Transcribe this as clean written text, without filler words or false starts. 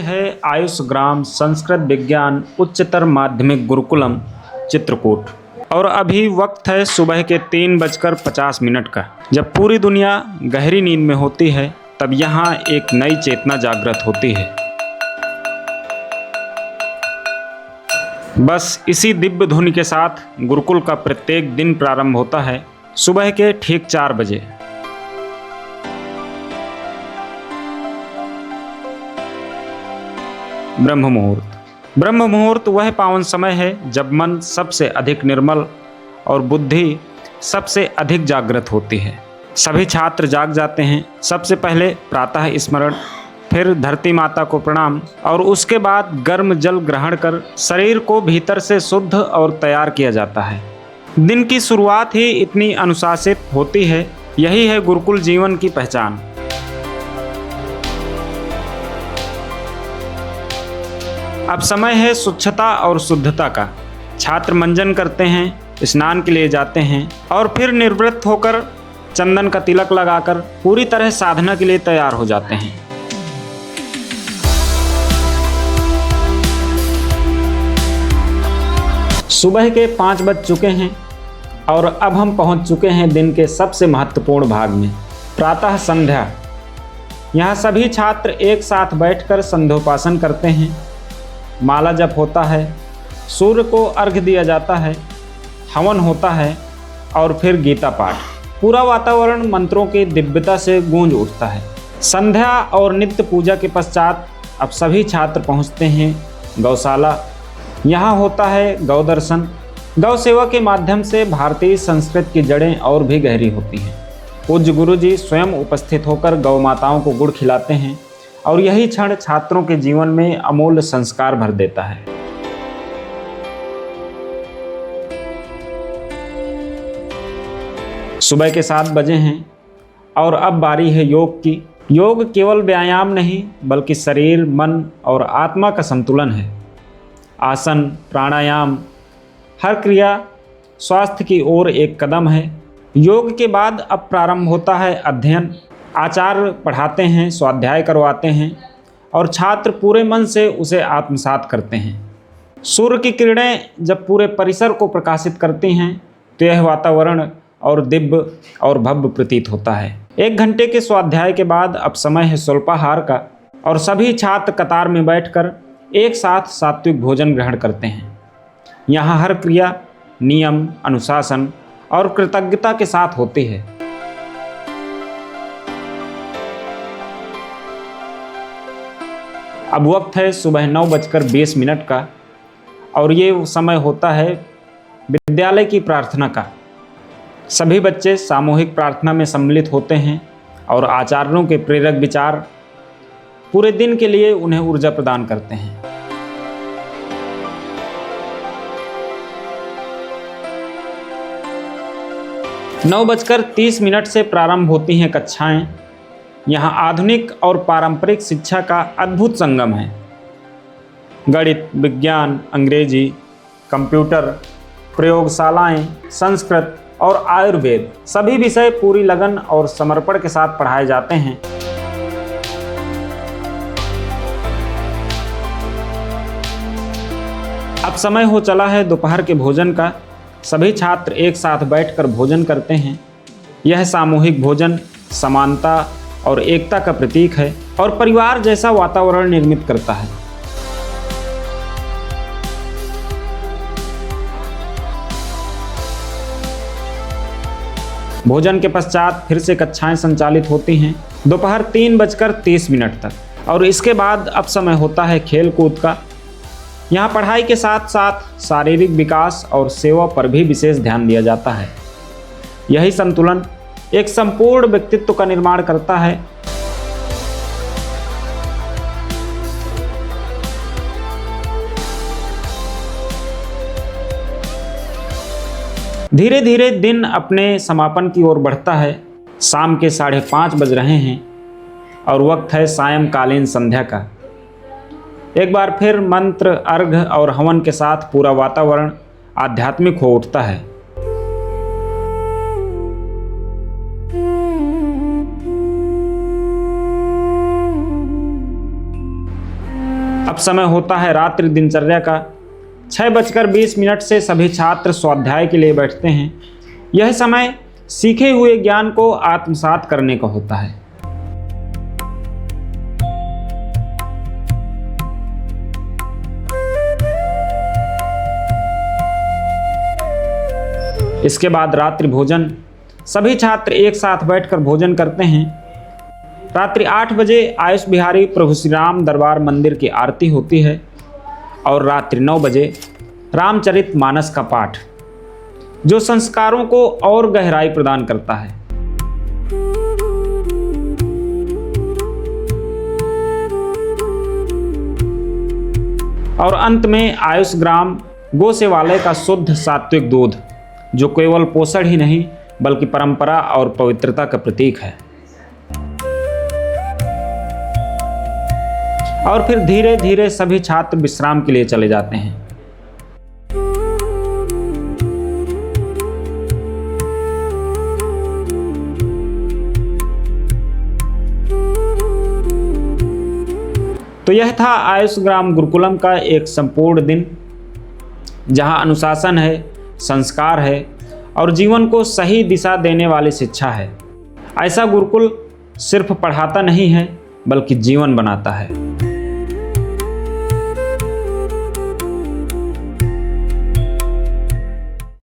है आयुष ग्राम संस्कृत विज्ञान उच्चतर माध्यमिक गुरुकुलम चित्रकूट और अभी वक्त है सुबह के 3:50 का। जब पूरी दुनिया गहरी नींद में होती है तब यहाँ एक नई चेतना जागृत होती है। बस इसी दिव्य धुन के साथ गुरुकुल का प्रत्येक दिन प्रारंभ होता है सुबह के ठीक 4 बजे। ब्रह्म मुहूर्त वह पावन समय है जब मन सबसे अधिक निर्मल और बुद्धि सबसे अधिक जागृत होती है। सभी छात्र जाग जाते हैं। सबसे पहले प्रातः स्मरण, फिर धरती माता को प्रणाम और उसके बाद गर्म जल ग्रहण कर शरीर को भीतर से शुद्ध और तैयार किया जाता है। दिन की शुरुआत ही इतनी अनुशासित होती है। यही है गुरुकुल जीवन की पहचान। अब समय है स्वच्छता और शुद्धता का। छात्र मंजन करते हैं, स्नान के लिए जाते हैं और फिर निवृत्त होकर चंदन का तिलक लगाकर पूरी तरह साधना के लिए तैयार हो जाते हैं। सुबह के 5 बज चुके हैं और अब हम पहुंच चुके हैं दिन के सबसे महत्वपूर्ण भाग में, प्रातः संध्या। यहाँ सभी छात्र एक साथ बैठकर संध्योपासन करते हैं। माला जप होता है, सूर्य को अर्घ्य दिया जाता है, हवन होता है और फिर गीता पाठ। पूरा वातावरण मंत्रों की दिव्यता से गूंज उठता है। संध्या और नित्य पूजा के पश्चात अब सभी छात्र पहुंचते हैं गौशाला। यहाँ होता है गौ दर्शन। गौ सेवा के माध्यम से भारतीय संस्कृति की जड़ें और भी गहरी होती हैं। पूज्य गुरुजी स्वयं उपस्थित होकर गौ माताओं को गुड़ खिलाते हैं और यही क्षण छात्रों के जीवन में अमूल्य संस्कार भर देता है। सुबह के 7 बजे हैं और अब बारी है योग की। योग केवल व्यायाम नहीं बल्कि शरीर, मन और आत्मा का संतुलन है। आसन, प्राणायाम, हर क्रिया स्वास्थ्य की ओर एक कदम है। योग के बाद अब प्रारंभ होता है अध्ययन। आचार्य पढ़ाते हैं, स्वाध्याय करवाते हैं और छात्र पूरे मन से उसे आत्मसात करते हैं। सूर्य की किरणें जब पूरे परिसर को प्रकाशित करती हैं तो यह वातावरण और दिव्य और भव्य प्रतीत होता है। 1 घंटे के स्वाध्याय के बाद अब समय है स्वल्पाहार का और सभी छात्र कतार में बैठकर एक साथ सात्विक भोजन ग्रहण करते हैं। यहाँ हर क्रिया नियम, अनुशासन और कृतज्ञता के साथ होती है। अब वक्त है सुबह 9:20 का और ये समय होता है विद्यालय की प्रार्थना का। सभी बच्चे सामूहिक प्रार्थना में सम्मिलित होते हैं और आचार्यों के प्रेरक विचार पूरे दिन के लिए उन्हें ऊर्जा प्रदान करते हैं। - 9:30 से प्रारंभ होती हैं कक्षाएं। यहाँ आधुनिक और पारंपरिक शिक्षा का अद्भुत संगम है। गणित, विज्ञान, अंग्रेजी, कंप्यूटर, प्रयोगशालाएं, संस्कृत और आयुर्वेद सभी विषय पूरी लगन और समर्पण के साथ पढ़ाए जाते हैं। अब समय हो चला है दोपहर के भोजन का। सभी छात्र एक साथ बैठकर भोजन करते हैं। यह सामूहिक भोजन समानता और एकता का प्रतीक है और परिवार जैसा वातावरण निर्मित करता है। भोजन के पश्चात फिर से कक्षाएं संचालित होती हैं दोपहर 3:30 तक और इसके बाद अब समय होता है खेल कूद का। यहाँ पढ़ाई के साथ साथ शारीरिक विकास और सेवा पर भी विशेष ध्यान दिया जाता है। यही संतुलन एक संपूर्ण व्यक्तित्व का निर्माण करता है। धीरे धीरे दिन अपने समापन की ओर बढ़ता है। शाम के 5:30 बज रहे हैं और वक्त है सायंकालीन संध्या का। एक बार फिर मंत्र, अर्घ्य और हवन के साथ पूरा वातावरण आध्यात्मिक हो उठता है। समय होता है रात्रि दिनचर्या का। 6:20 से सभी छात्र स्वाध्याय के लिए बैठते हैं। यह समय सीखे हुए ज्ञान को आत्मसात करने का होता है। इसके बाद रात्रि भोजन। सभी छात्र एक साथ बैठकर भोजन करते हैं। रात्रि 8 बजे आयुष बिहारी प्रभु श्री राम दरबार मंदिर की आरती होती है और रात्रि 9 बजे रामचरित मानस का पाठ, जो संस्कारों को और गहराई प्रदान करता है। और अंत में आयुष ग्राम गौसेवालय का शुद्ध सात्विक दूध, जो केवल पोषण ही नहीं बल्कि परंपरा और पवित्रता का प्रतीक है। और फिर धीरे धीरे सभी छात्र विश्राम के लिए चले जाते हैं। तो यह था आयुष ग्राम गुरुकुलम का एक संपूर्ण दिन, जहां अनुशासन है, संस्कार है और जीवन को सही दिशा देने वाली शिक्षा है। ऐसा गुरुकुल सिर्फ पढ़ाता नहीं है बल्कि जीवन बनाता है।